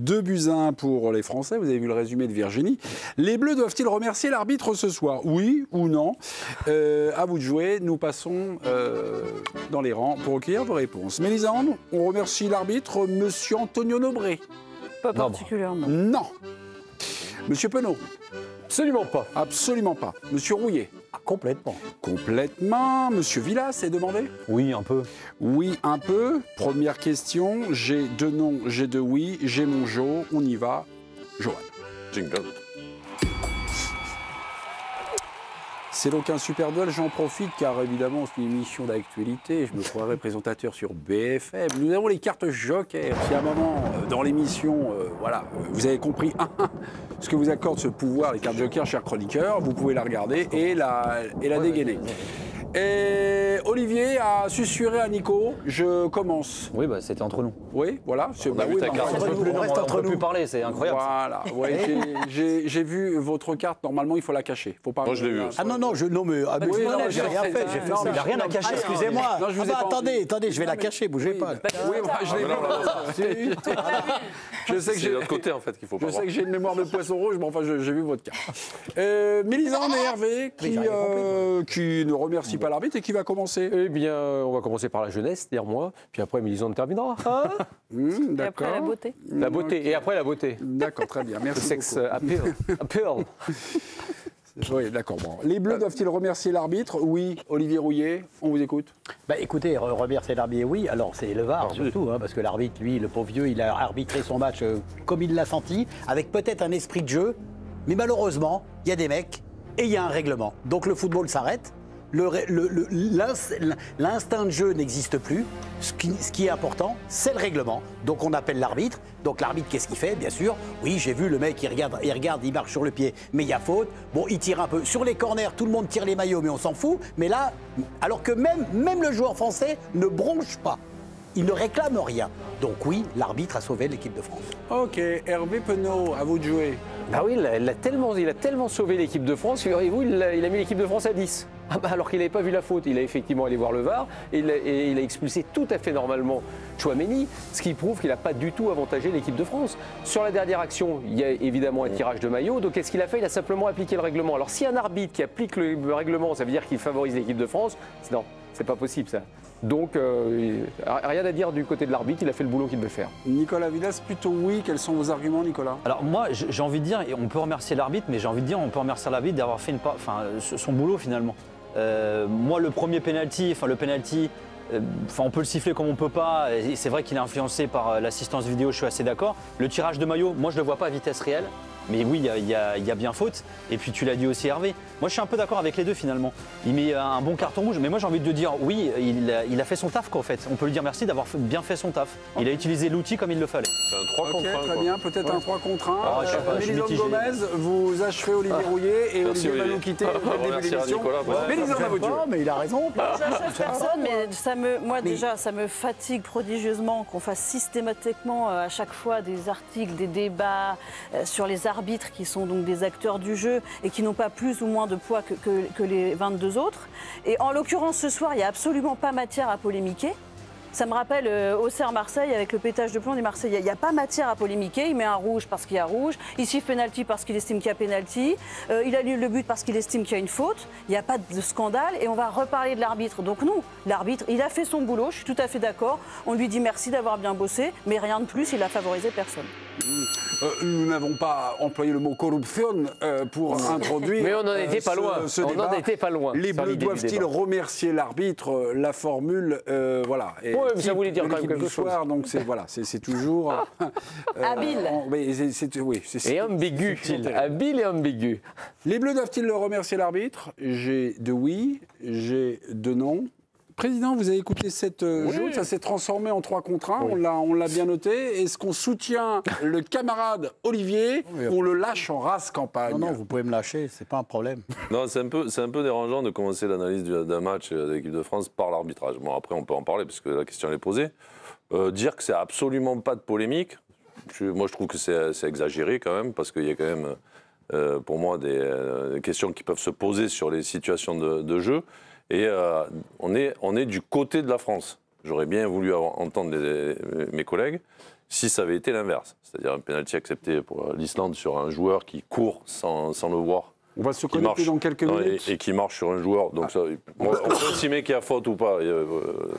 2-1 pour les Français. Vous avez vu le résumé de Virginie. Les Bleus doivent-ils remercier l'arbitre ce soir? Oui ou non? À vous de jouer. Nous passons dans les rangs pour recueillir vos réponses. Mélisande, on remercie l'arbitre, Monsieur Antonio Nobré. Pas particulièrement. Non. Monsieur Penaud. Absolument pas. Absolument pas. Monsieur Rouillet. Complètement. Complètement. Monsieur Villas est demandé? Oui, un peu. Oui, un peu. Première question. J'ai 2 non, j'ai 2 oui, j'ai mon Jo. On y va. Johan. Jingle. C'est donc un super duel, j'en profite car évidemment c'est une émission d'actualité, je me croirais présentateur sur BFM. Nous avons les cartes joker, si à un moment dans l'émission, voilà, vous avez compris ce que vous accorde ce pouvoir, les cartes joker, cher chroniqueur, vous pouvez la regarder et la dégainer. Et Olivier a susurré à Nico, je commence. Oui, bah, c'était entre nous. Oui, voilà. On a vu ta carte. On peut plus parler, c'est incroyable. Voilà, ouais, j'ai vu votre carte, normalement il faut la cacher. Faut pas. Moi je l'ai vu. Ah non, non, non, mais oui, non, j'ai rien fait. Il n'a rien à cacher. Excusez-moi. Non, je vous ai pas Attendez, je vais la cacher, bougez pas. Oui, je l'ai vu. Je sais que C'est de l'autre côté en fait qu'il faut pas Je voir. sais que j'ai une mémoire de poisson rouge, mais enfin j'ai vu votre carte. Mélisande et Hervé qui ne remercient pas l'arbitre et qui va commencer. Eh bien, on va commencer par la jeunesse, dire moi, puis après Mélisande terminera. Hein Et après la beauté. La beauté, et après la beauté. D'accord, très bien, Le merci sexe beaucoup. appeal. Oui, d'accord. Bon. Les Bleus doivent-ils remercier l'arbitre? Oui, Olivier Rouillet, on vous écoute. Bah écoutez, remercier l'arbitre, oui. Alors c'est le VAR surtout, parce que l'arbitre, lui, le pauvre vieux, il a arbitré son match comme il l'a senti, avec peut-être un esprit de jeu, mais malheureusement, il y a des mecs et il y a un règlement. Donc le football s'arrête. L'instinct de jeu n'existe plus. Ce qui est important, c'est le règlement. Donc on appelle l'arbitre. Donc l'arbitre, qu'est-ce qu'il fait? Bien sûr, oui, j'ai vu le mec, il regarde, il marche sur le pied, mais il y a faute. Bon, il tire un peu. Sur les corners, tout le monde tire les maillots, mais on s'en fout. Mais là, alors que même le joueur français ne bronche pas. Il ne réclame rien. Donc oui, l'arbitre a sauvé l'équipe de France. Ok, Hervé Penaud, à vous de jouer. Ah oui, il a tellement sauvé l'équipe de France, figurez-vous, il a mis l'équipe de France à 10. Ah bah alors qu'il n'avait pas vu la faute, il a effectivement allé voir le VAR et il a expulsé tout à fait normalement Tchouaméni, ce qui prouve qu'il n'a pas du tout avantagé l'équipe de France. Sur la dernière action, il y a évidemment un tirage de maillot, donc qu'est-ce qu'il a fait? Il a simplement appliqué le règlement. Alors si un arbitre qui applique le règlement, ça veut dire qu'il favorise l'équipe de France, non, c'est pas possible ça. Donc rien à dire du côté de l'arbitre, il a fait le boulot qu'il devait faire. Nicolas Villas, plutôt oui. Quels sont vos arguments, Nicolas? Alors moi, j'ai envie de dire, et on peut remercier l'arbitre, mais j'ai envie de dire, on peut remercier l'arbitre d'avoir fait son boulot finalement. Moi, le premier penalty, on peut le siffler comme on peut pas. Et c'est vrai qu'il est influencé par l'assistance vidéo, je suis assez d'accord. Le tirage de maillot, moi je le vois pas à vitesse réelle. Mais oui, il y a bien faute. Et puis tu l'as dit aussi, Hervé. Moi, je suis un peu d'accord avec les deux finalement. Il met un bon carton rouge. Mais moi, j'ai envie de te dire, oui, il a fait son taf, quoi, en fait. On peut lui dire merci d'avoir bien fait son taf. Il a utilisé l'outil comme il le fallait. C'est un 3 contre 1. Très bien, peut-être un 3 contre 1. Oh, je sais pas, je suis Mélisande mitigé. Gomez, vous achevez Olivier Rouillet et Merci, Olivier va nous Olivier. quitter au début de Merci à l'émission. Nicolas. Mélisande, à votre tour. Non, mais il a raison. J'achète personne, mais déjà, ça me fatigue prodigieusement qu'on fasse systématiquement à chaque fois des articles, des débats sur les arbitres qui sont donc des acteurs du jeu et qui n'ont pas plus ou moins de poids que les 22 autres. Et en l'occurrence, ce soir, il n'y a absolument pas matière à polémiquer. Ça me rappelle Auxerre Marseille avec le pétage de plomb des Marseillais. Il n'y a pas matière à polémiquer. Il met un rouge parce qu'il y a rouge. Il siffle pénalty parce qu'il estime qu'il y a pénalty. Il annule le but parce qu'il estime qu'il y a une faute. Il n'y a pas de scandale et on va reparler de l'arbitre. Donc non, l'arbitre, il a fait son boulot. Je suis tout à fait d'accord. On lui dit merci d'avoir bien bossé, mais rien de plus. Il a favorisé personne. Nous n'avons pas employé le mot corruption pour introduire. Mais on n'en était pas loin. On n'en était pas loin. Les Bleus doivent-ils remercier l'arbitre? La formule, voilà. Oui, mais ça voulait dire quand même quelque chose. Donc c'est toujours Habile. Oui, Et ambigu. Habile et ambigu. Les Bleus doivent-ils remercier l'arbitre? J'ai 2 oui, j'ai 2 non. Président, vous avez écouté cette joute, ça s'est transformé en 3 contre 1, oui. on l'a bien noté. Est-ce qu'on soutient le camarade Olivier ou on le lâche en race campagne? Non, vous pouvez me lâcher, c'est pas un problème. Non, c'est un peu dérangeant de commencer l'analyse d'un match de l'équipe de France par l'arbitrage. Bon, après, on peut en parler puisque la question est posée. Dire que c'est absolument pas de polémique, moi je trouve que c'est exagéré quand même, parce qu'il y a quand même, pour moi, des questions qui peuvent se poser sur les situations de jeu. Et on est du côté de la France. J'aurais bien voulu entendre mes collègues. si ça avait été l'inverse, c'est-à-dire un penalty accepté pour l'Islande sur un joueur qui court sans le voir. On va se Qui connecter marche, dans quelques minutes. et qui marche sur un joueur. Donc ça, on peut estimer qu'il y a faute ou pas.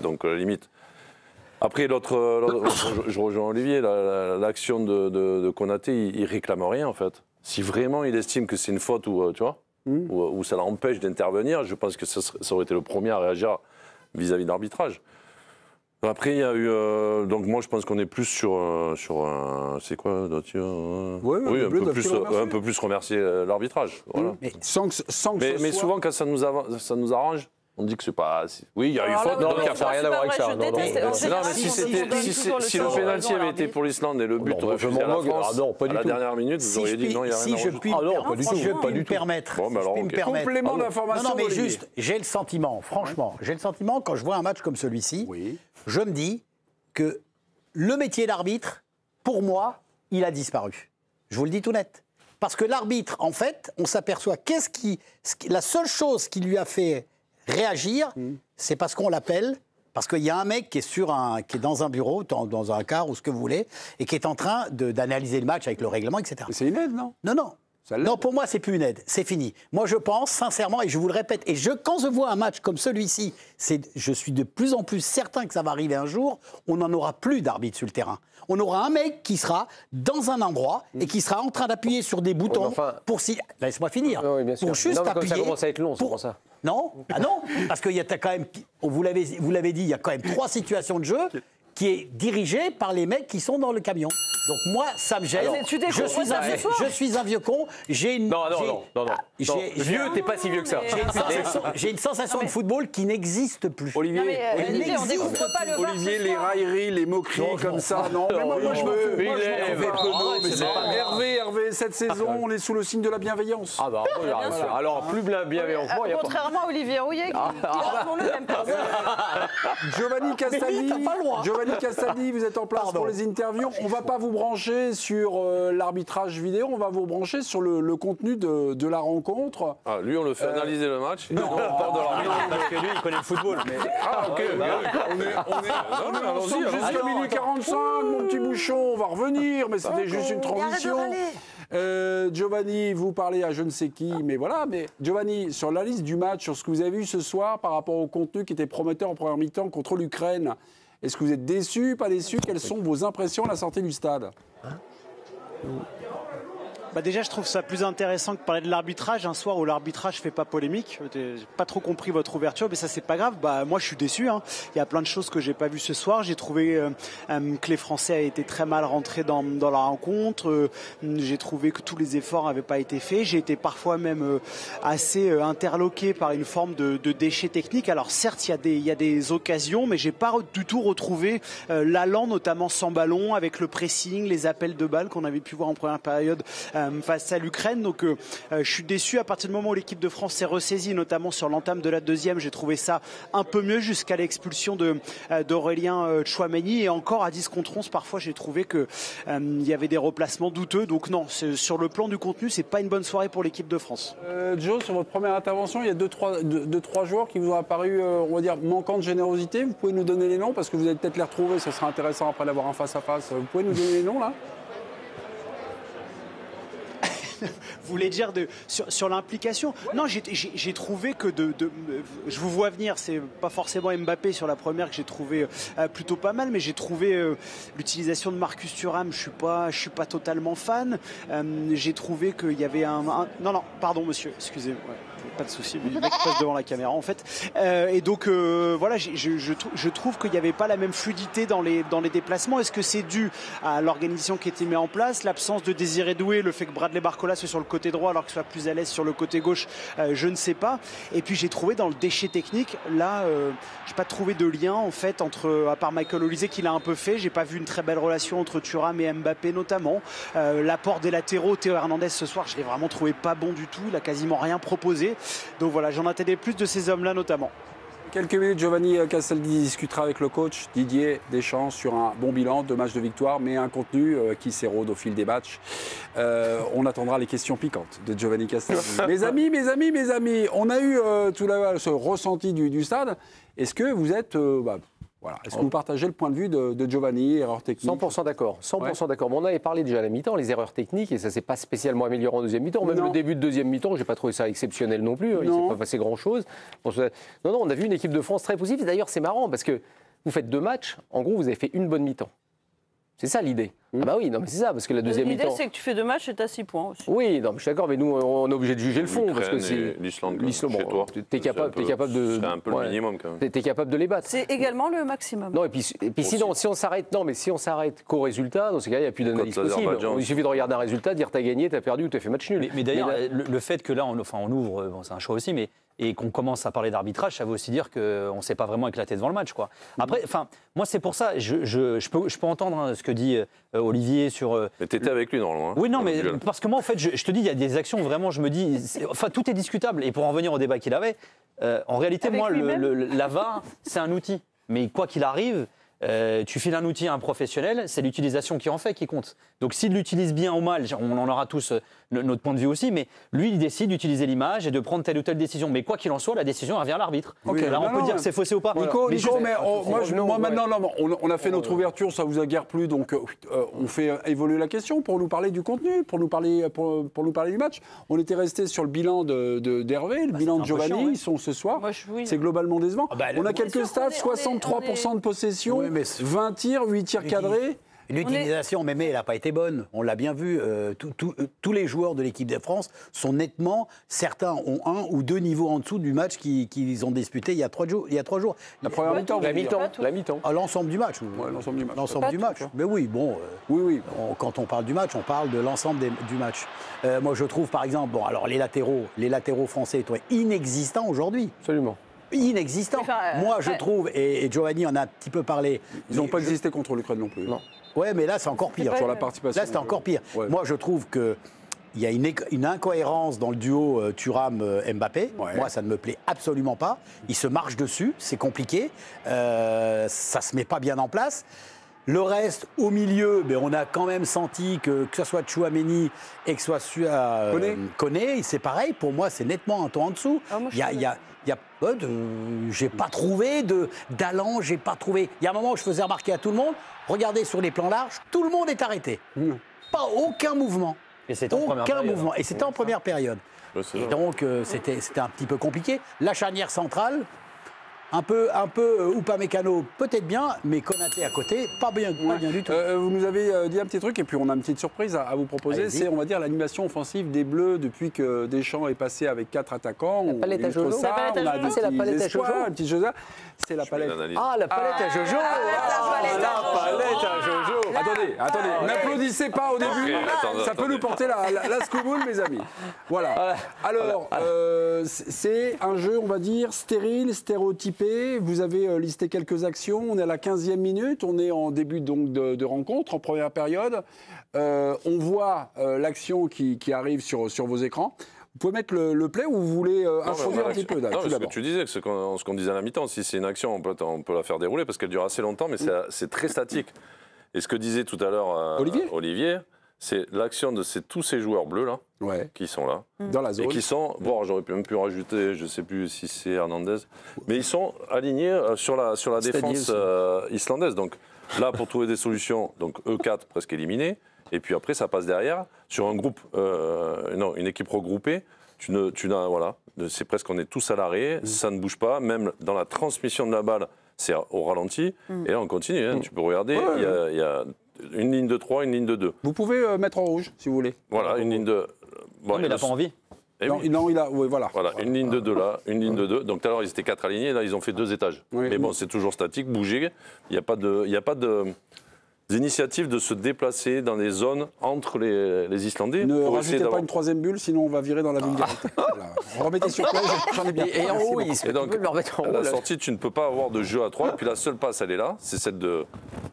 Donc à la limite. Après, je rejoins Olivier, l'action de Konaté, il réclame rien en fait. Si vraiment il estime que c'est une faute ou tu vois, ou ça l'empêche d'intervenir, je pense que ça aurait été le premier à réagir vis-à-vis de l'arbitrage. Après, il y a eu. Donc, moi, je pense qu'on est plus sur un. C'est quoi oui, un peu plus remercier l'arbitrage. Voilà. Mais sans que Mais souvent, quand ça nous arrange, on dit que c'est pas. Oui, il y a eu faute. non, ça n'a rien à voir avec ça. Non, mais si le pénalty avait été pour l'Islande et le but aurait fait à la France, à la dernière minute, vous auriez dit non, il n'y a rien à rajouter. Si je puis me permettre. complément d'information. Non, mais juste, j'ai le sentiment, franchement, quand je vois un match comme celui-ci, je me dis que le métier d'arbitre, pour moi, il a disparu. Je vous le dis tout net. Parce que l'arbitre, en fait, on s'aperçoit la seule chose qui lui a fait réagir, c'est parce qu'on l'appelle, parce qu'il y a un mec qui est dans un bureau, dans un car ou ce que vous voulez, et qui est en train d'analyser le match avec le règlement, etc. C'est une aide, non? Non, pour moi, c'est plus une aide, c'est fini. Moi, je pense, sincèrement, et je vous le répète, quand je vois un match comme celui-ci, je suis de plus en plus certain que ça va arriver un jour, on n'en aura plus d'arbitre sur le terrain. On aura un mec qui sera dans un endroit et qui sera en train d'appuyer sur des boutons pour laisse-moi finir. Oui, bien sûr. Pour juste appuyer. Ça commence à être long, c'est pour ça. Non, parce qu'il y a quand même, vous l'avez dit, il y a quand même 3 situations de jeu qui est dirigée par les mecs qui sont dans le camion. Donc moi, ça me gêne. Je suis un vieux con. Non. Vieux, t'es pas si vieux que ça. J'ai une sensation de football qui n'existe plus. Olivier, on découvre pas le VAR. Olivier, les railleries, les moqueries comme ça, non. Mais moi, je me Hervé, cette saison, on est sous le signe de la bienveillance. Ah bah, alors plus bienveillant que moi, il n'y a pas. Contrairement à Olivier Rouillet, qui n'aime pas. Giovanni Castaldi, vous êtes en place pour les interviews. On ne va pas vous brancher sur l'arbitrage vidéo, on va vous brancher sur le contenu de la rencontre. Ah, lui, on le fait analyser le match. Non, on parle de l'arbitrage parce que lui, il connaît le football. Mais... Ah, ok. On est ensemble jusqu'à minuit 45, mon petit bouchon. On va revenir, mais c'était juste une transition. Giovanni, vous parlez à je ne sais qui, mais voilà. Mais Giovanni, sur la liste du match, sur ce que vous avez vu ce soir par rapport au contenu qui était prometteur en première mi-temps contre l'Ukraine, est-ce que vous êtes déçu, pas déçu? Quelles sont vos impressions à la sortie du stade? Déjà, je trouve ça plus intéressant que parler de l'arbitrage un soir où l'arbitrage fait pas polémique. J'ai pas trop compris votre ouverture, mais ça c'est pas grave. Moi, je suis déçu. Il y a plein de choses que j'ai pas vues ce soir. J'ai trouvé que les Français avaient été très mal rentrés dans la rencontre. J'ai trouvé que tous les efforts n'avaient pas été faits. J'ai été parfois même assez interloqué par une forme de déchet technique. Alors certes, il y a des occasions, mais j'ai pas du tout retrouvé l'allant, notamment sans ballon, avec le pressing, les appels de balles qu'on avait pu voir en première période face à l'Ukraine. Donc je suis déçu à partir du moment où l'équipe de France s'est ressaisie, notamment sur l'entame de la deuxième. J'ai trouvé ça un peu mieux jusqu'à l'expulsion d'Aurélien Tchouaméni, et encore à 10 contre 11 parfois j'ai trouvé que il y avait des replacements douteux. Donc non, sur le plan du contenu, c'est pas une bonne soirée pour l'équipe de France. Joe, sur votre première intervention, il y a deux, trois joueurs qui vous ont apparu, on va dire, manquants de générosité. Vous pouvez nous donner les noms parce que vous allez peut-être les retrouver, ce sera intéressant après d'avoir un face-à-face. Vous pouvez nous donner les noms là? Vous voulez dire sur l'implication? Non, j'ai trouvé que je vous vois venir, c'est pas forcément Mbappé sur la première que j'ai trouvé plutôt pas mal, mais j'ai trouvé l'utilisation de Marcus Thuram, je suis pas totalement fan. J'ai trouvé qu'il y avait non, pardon monsieur, excusez, ouais, pas de souci, le mec passe devant la caméra en fait. Et donc voilà, je trouve qu'il n'y avait pas la même fluidité dans les déplacements. Est-ce que c'est dû à l'organisation qui était mise en place, l'absence de Désiré Doué, le fait que Bradley Barcola soit sur le côté droit alors qu'il soit plus à l'aise sur le côté gauche, je ne sais pas. Et puis j'ai trouvé dans le déchet technique, là, j'ai pas trouvé de lien en fait entre, à part Michael Olise qui l'a un peu fait, j'ai pas vu une très belle relation entre Thuram et Mbappé notamment. L'apport des latéraux, Théo Hernandez ce soir, je l'ai vraiment trouvé pas bon du tout, il a quasiment rien proposé. Donc voilà, j'en attendais plus de ces hommes-là notamment. Quelques minutes, Giovanni Castaldi discutera avec le coach Didier Deschamps sur un bon bilan, 2 matchs de victoire, mais un contenu qui s'érode au fil des matchs. On attendra les questions piquantes de Giovanni Castaldi. mes amis, on a eu tout là ce ressenti du stade. Est-ce que vous êtes Voilà. Est-ce que vous partagez le point de vue de Giovanni, erreur technique? 100% d'accord, 100% d'accord. Mais on avait parlé déjà à la mi-temps, les erreurs techniques, et ça s'est pas spécialement amélioré en deuxième mi-temps. Même Non. le début de deuxième mi-temps, j'ai pas trouvé ça exceptionnel non plus. Il Non. s'est pas passé grand-chose. Non, on a vu une équipe de France très positive. D'ailleurs, c'est marrant parce que vous faites 2 matchs, en gros, vous avez fait une bonne mi-temps. C'est ça l'idée. Ah bah oui, non mais c'est ça, parce que la deuxième L'idée, mi-temps... c'est que tu fais 2 matchs et tu as 6 points aussi. Oui, non, mais je suis d'accord, mais nous, on est obligé de juger le fond. Parce que L'Ukraine c'est... et l'Islande, L'Islande, chez bon, toi. t'es capable de... C'est un peu ouais. le minimum quand même. T'es capable de les battre. C'est également le maximum. Non, et puis sinon, si on s'arrête, non, mais si on s'arrête qu'au résultat, dans ces cas-là, il n'y a plus d'analyse Contre possible. l'Azerbaïdjan. Il suffit de regarder un résultat, dire t'as gagné, t'as perdu ou t'as fait match nul. Mais d'ailleurs, là- le fait que là, on ouvre, bon, c'est un choix aussi, mais et qu'on commence à parler d'arbitrage, ça veut aussi dire qu'on ne s'est pas vraiment éclaté devant le match, quoi. Après, moi, c'est pour ça, je peux entendre ce que dit Olivier sur. Mais t'étais avec lui normalement. Oui, non, dans le mais duel. parce que moi, en fait, je te dis, il y a des actions où vraiment, je me dis, tout est discutable. Et pour en venir au débat qu'il avait, en réalité, Avec moi, lui-même. la VAR, c'est un outil. Mais quoi qu'il arrive, tu files un outil à un professionnel, c'est l'utilisation qui en fait qui compte. Donc s'il l'utilise bien ou mal, on en aura tous notre point de vue aussi, mais lui, il décide d'utiliser l'image et de prendre telle ou telle décision. Mais quoi qu'il en soit, la décision revient à l'arbitre. Oui, Là, on non, peut non, dire que c'est faussé ou pas. Nico, Mais Nico, mais moi, ouais. maintenant, non, on a fait notre ouverture, ça vous a guère plu, donc on fait évoluer la question pour nous parler du contenu, pour nous parler du match. On était resté sur le bilan d'Hervé, le bilan de c'est un peu Giovanni, chiant, ouais. ils sont ce soir. Moi, oui. C'est globalement décevant. bah, on a bien quelques sûr, stats, on est- 63% de possession, Oui, mais 20 tirs, 8 tirs cadrés. L'utilisation, Mémé, elle n'a pas été bonne. On l'a bien vu. Tous les joueurs de l'équipe de France sont nettement, certains ont 1 ou 2 niveaux en dessous du match qu'ils ont disputé il y a 3 jours. La première mi-temps, La vous voulez dire. mi-temps, la mi-temps. À l'ensemble du match. Ouais, l'ensemble du match. L'ensemble Pas du tout, match. quoi. Mais oui, bon. Oui. Quand on parle du match, on parle de l'ensemble du match. Moi, je trouve, par exemple, bon, alors les latéraux français étaient inexistants aujourd'hui. Absolument. Inexistants. Enfin, Moi, je ouais. trouve, et Giovanni en a un petit peu parlé. Ils n'ont pas je- existé contre l'Ukraine non plus. Non. Ouais, mais là, c'est encore pire. pas Sur une- la participation. Là, c'est encore pire. Ouais. Moi, je trouve que il y a une incohérence dans le duo Thuram-Mbappé. Ouais. Moi, ça ne me plaît absolument pas. Ils se marchent dessus, c'est compliqué. Ça se met pas bien en place. Le reste, au milieu, ben, on a quand même senti que ce soit Tchouaméni et que ce soit Koné, c'est pareil. Pour moi, c'est nettement un ton en dessous. Ah, moi, je Il y a, suis il y a- il y a pas j'ai pas trouvé d'allant, j'ai pas trouvé. Il y a un moment où je faisais remarquer à tout le monde, regardez sur les plans larges, tout le monde est arrêté. Pas aucun mouvement. Et c'était en première Aucun période. mouvement. Et c'était en première période. Ouais, c'est Et vrai. donc, c'était un petit peu compliqué. La charnière centrale, un peu Upamecano, peut-être bien, mais Konaté à côté, pas bien du tout. Vous nous avez dit un petit truc et puis on a une petite surprise à vous proposer. Allez-y. C'est, on va dire, l'animation offensive des Bleus depuis que Deschamps est passé avec 4 attaquants. La palette à illustre Jojo. ça, La palette à on a Jojo. des C'est la petits palette à espoirs, Jojo. une petite chose. C'est la palette. L'analyse. Ah, la palette à Jojo. la palette à Jojo. Attendez, n'applaudissez pas au début. attendez, Ça peut attendez. nous porter la scouboule, mes amis. Voilà. Alors, c'est un jeu, on va dire, stérile, stéréotypé. Vous avez listé quelques actions. On est à la 15e minute. On est en début donc de rencontre, en première période. On voit l'action qui arrive sur vos écrans. Vous pouvez mettre le play ou vous voulez introduire un petit peu Non, tout mais ce que d'abord. tu disais, ce qu'on disait à la mi-temps, si c'est une action, on peut la faire dérouler parce qu'elle dure assez longtemps, mais c'est très statique. Et ce que disait tout à l'heure Olivier, c'est l'action de tous ces joueurs bleus là, Ouais, qui sont là, dans la et zone. qui sont, bon, j'aurais même pu rajouter, je ne sais plus si c'est Hernandez, mais ils sont alignés sur la défense islandaise. Donc là, pour trouver des solutions, donc E4 presque éliminé, et puis après ça passe derrière sur un groupe, une équipe regroupée. Voilà, c'est presque, on est tous à l'arrêt, ça ne bouge pas, même dans la transmission de la balle, c'est au ralenti, et là on continue, hein, tu peux regarder, il y a une ligne de 3, une ligne de 2. Vous pouvez mettre en rouge, si vous voulez. Voilà, une ligne de... Non, mais il n'a pas envie. Eh Non, oui. non, il a... Oui, voilà. Voilà, une ligne de 2 là, une ligne de 2. Donc tout à l'heure, ils étaient 4 alignés, là, ils ont fait 2 étages. Oui. Mais bon, c'est toujours statique, bouger. Il n'y a pas d'initiative de se déplacer dans les zones entre les Islandais. Ne pour essayer rajoutez pas d'avoir- une troisième bulle, sinon on va virer dans la vulgarité. Voilà. Remettez sur place, j'en ai bien. Et en haut, il se Et donc, peut le remettre en à haut. la là. sortie, tu ne peux pas avoir de jeu à 3. Et puis la seule passe, elle est là. C'est celle de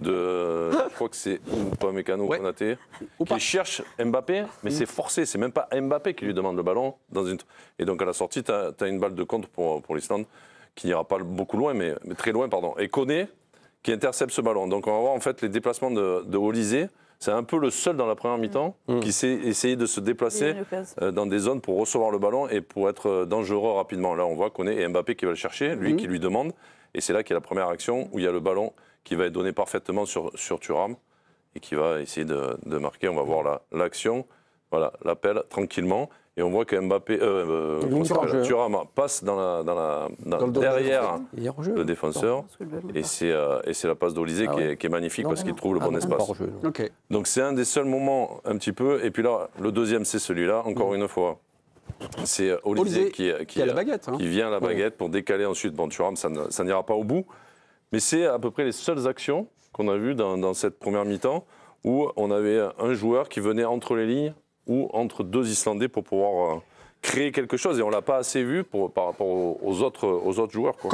je crois que c'est Upamecano Ouais. Konaté, qui cherche Mbappé, mais c'est forcé. C'est même pas Mbappé qui lui demande le ballon. Et donc à la sortie, tu as une balle de contre pour l'Islande qui n'ira pas beaucoup loin, mais très loin, pardon. Et Koné qui intercepte ce ballon. Donc on va voir en fait les déplacements de Olysée. C'est un peu le seul dans la première mi-temps qui sait essayer de se Il y a déplacer une occasion. dans des zones pour recevoir le ballon et pour être dangereux rapidement. Là, on voit Koné et Mbappé qui va le chercher, lui qui lui demande. Et c'est là qu'il y a la première action où il y a le ballon qui va être donné parfaitement sur Thuram et qui va essayer de marquer. On va voir l'action. Voilà, l'appel tranquillement. Et on voit que Mbappé, Thuram passe derrière le défenseur. Et c'est la passe d'Olysée qui est magnifique parce qu'il trouve le bon espace. Donc c'est un des seuls moments un petit peu. Et puis là, le deuxième, c'est celui-là, encore une fois. C'est Olysée qui a la baguette, qui vient à la baguette pour décaler ensuite. Bon, Thuram, ça n'ira pas au bout. Mais c'est à peu près les seules actions qu'on a vues dans cette première mi-temps où on avait un joueur qui venait entre les lignes ou entre deux Islandais pour pouvoir créer quelque chose. Et on ne l'a pas assez vu par rapport aux autres joueurs. Quoi.